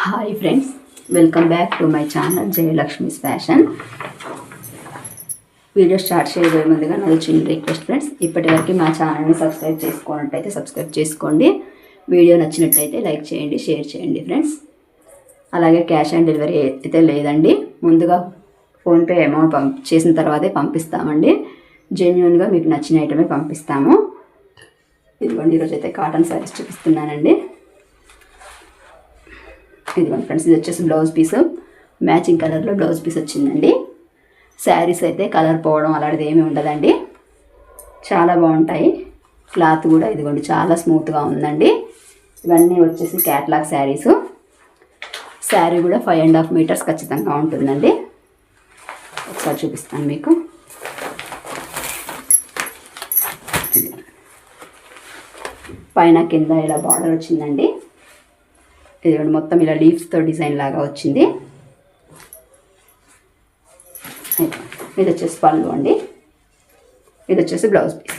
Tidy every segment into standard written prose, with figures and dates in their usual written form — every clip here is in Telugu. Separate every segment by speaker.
Speaker 1: Hi friends, welcome back to my channel Jayalakshmi's fashion. Video start చేయబోయే ముందుగా నాది చిన్న రిక్వెస్ట్ ఫ్రెండ్స్, ఇప్పటివరకు మా ఛానల్ని సబ్స్క్రైబ్ చేసుకున్నట్టయితే సబ్స్క్రైబ్ చేసుకోండి. వీడియో నచ్చినట్టయితే లైక్ చేయండి, షేర్ చేయండి ఫ్రెండ్స్. అలాగే క్యాష్ ఆన్ డెలివరీ అయితే లేదండి, ముందుగా ఫోన్పే అమౌంట్ చేసిన తర్వాతే పంపిస్తామండి. జెన్యున్గా మీకు నచ్చిన ఐటమే పంపిస్తాము. ఇదిగోండి, ఈరోజు అయితే కాటన్ శారీస్ చూపిస్తున్నానండి. ఇదిగోండి ఫ్రెండ్స్, ఇది వచ్చేసి బ్లౌజ్ పీస్, మ్యాచింగ్ కలర్లో బ్లౌజ్ పీస్ వచ్చిందండి. శారీస్ అయితే కలర్ పోవడం అలాంటిది ఏమీ ఉండదండి, చాలా బాగుంటాయి. క్లాత్ కూడా ఇదిగోండి చాలా స్మూత్గా ఉందండి. ఇవన్నీ వచ్చేసి క్యాట్లాగ్ శారీస్. శారీ కూడా 5.5 మీటర్స్ ఖచ్చితంగా ఉంటుందండి. ఒకసారి చూపిస్తాను మీకు. పైన కింద ఇలా బార్డర్ వచ్చిందండి. ఇది మొత్తం ఇలా లీవ్స్తో డిజైన్ లాగా వచ్చింది. ఇది వచ్చేసి పళ్ళు అండి. ఇది వచ్చేసి బ్లౌజ్ పీస్.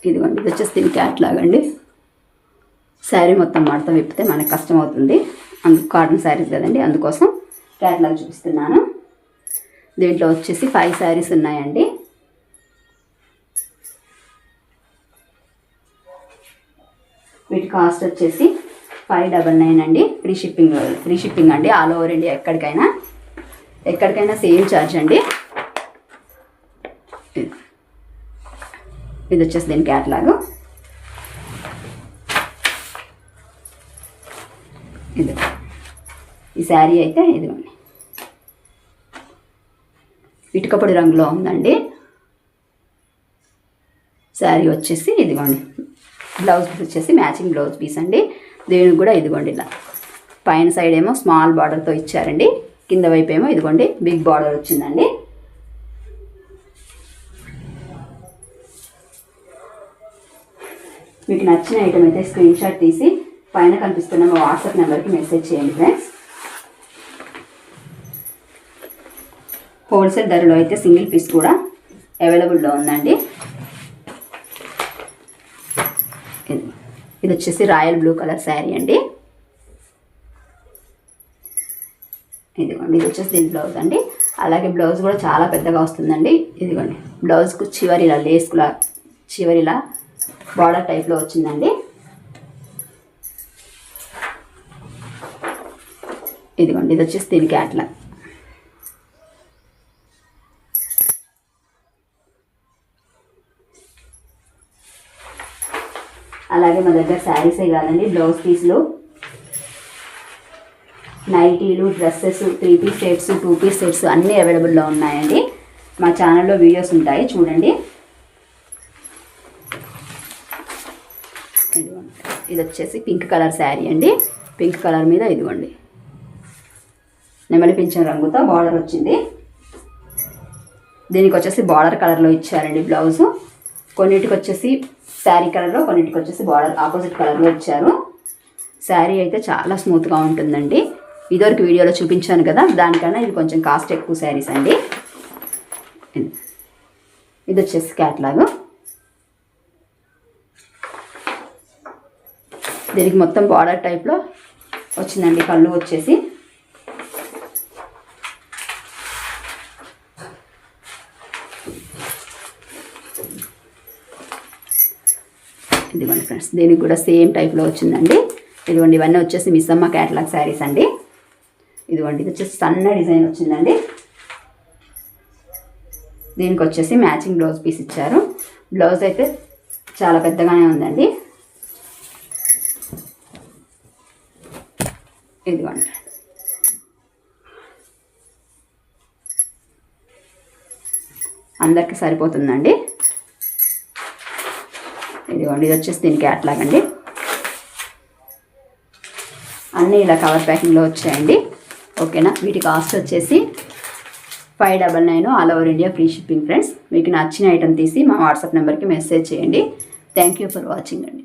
Speaker 1: ఇదిగోండి, ఇది వచ్చేసి దీని క్యాట్లాగ్ అండి. శారీ మొత్తం మడత విప్పితే మనకు కష్టం అవుతుంది, అందుకు కాటన్ శారీస్ కదండి, అందుకోసం క్యాట్లాగ్ చూపిస్తున్నాను. దీంట్లో వచ్చేసి 5 శారీస్ ఉన్నాయండి. వీటి కాస్ట్ వచ్చేసి 599 అండి. ఫ్రీ షిప్పింగ్ అండి, ఆల్ ఓవర్ ఇండియా. ఎక్కడికైనా సేమ్ ఛార్జ్ అండి. ఇది వచ్చేసి దీని క్యాట్లాగ్. ఇది ఈ శారీ అయితే ఇదిగోండి ఇటుకపొడి రంగులో ఉందండి. శారీ వచ్చేసి ఇదిగోండి, బ్లౌజ్ పీస్ వచ్చేసి మ్యాచింగ్ బ్లౌజ్ పీస్ అండి. దీనికి కూడా ఇదిగోండి ఇలా పైన సైడ్ ఏమో స్మాల్ బార్డర్తో ఇచ్చారండి, కింద వైపు ఏమో ఇదిగోండి బిగ్ బార్డర్ వచ్చిందండి. మీకు నచ్చిన ఐటమ్ అయితే స్క్రీన్ షాట్ తీసి పైన కనిపిస్తున్న మా వాట్సాప్ నెంబర్కి మెసేజ్ చేయండి ఫ్రెండ్స్. హోల్సేల్ ధరలో అయితే సింగిల్ పీస్ కూడా అవైలబుల్లో ఉందండి. ఇది వచ్చేసి రాయల్ బ్లూ కలర్ శారీ అండి. ఇదిగోండి, ఇది వచ్చేసి దీని బ్లౌజ్ అండి. అలాగే బ్లౌజ్ కూడా చాలా పెద్దగా వస్తుందండి. ఇదిగోండి, బ్లౌజ్కు చివరిలా లేస్కులా చివరిలా బార్డర్ టైప్లో వచ్చిందండి. ఇదిగోండి, ఇది వచ్చేసి దీని క్యాట్లాగ్. అలాగే మా దగ్గర శారీసే కాదండి, బ్లౌజ్ పీస్లు, నైటీలు, dresses, 3 piece sets, 2 piece sets అన్నీ అవైలబుల్లో ఉన్నాయండి. మా ఛానల్లో వీడియోస్ ఉంటాయి, చూడండి. ఇదిగోండి, ఇది వచ్చేసి పింక్ కలర్ శారీ అండి. పింక్ కలర్ మీద ఇదిగోండి నెమలి పింఛం రంగుతో బార్డర్ వచ్చింది. దీనికి వచ్చేసి బార్డర్ కలర్లో ఇచ్చారండి బ్లౌజు. కొన్నిటికి వచ్చేసి శారీ కలర్లో, కొన్నిటికి వచ్చేసి బార్డర్ ఆపోజిట్ కలర్లో ఇచ్చారు. శారీ అయితే చాలా స్మూత్గా ఉంటుందండి. ఇదివరకు వీడియోలో చూపించాను కదా, దానికన్నా ఇది కొంచెం కాస్ట్ ఎక్కువ శారీస్ అండి. ఇది వచ్చేసి క్యాట్లాగ్. దీనికి మొత్తం బార్డర్ టైప్లో వచ్చిందండి. కళ్ళు వచ్చేసి ఇదిగోండి ఫ్రెండ్స్, దీనికి కూడా సేమ్ టైప్లో వచ్చిందండి. ఇదిగోండి, ఇవన్నీ వచ్చేసి మిస్సమ్మ క్యాట్లాగ్ శారీస్ అండి. ఇదిగోండి, ఇది వచ్చేసి సన్న డిజైన్ వచ్చిందండి. దీనికి వచ్చేసి మ్యాచింగ్ బ్లౌజ్ పీస్ ఇచ్చారు. బ్లౌజ్ అయితే చాలా పెద్దగానే ఉందండి. ఇదిగోండి, అందరికీ సరిపోతుందండి. ఇదిగోండి, ఇది వచ్చేసి దీని క్యాట్లాగ్ అండి. అన్నీ ఇలా కవర్ ప్యాకింగ్లో వచ్చాయండి. ఓకేనా, వీటి కాస్ట్ వచ్చేసి 599, all over India free shipping friends. మీకు నచ్చిన ఐటమ్ తీసి మా వాట్సాప్ నెంబర్కి మెసేజ్ చేయండి. థ్యాంక్ యూ ఫర్ వాచింగ్ అండి.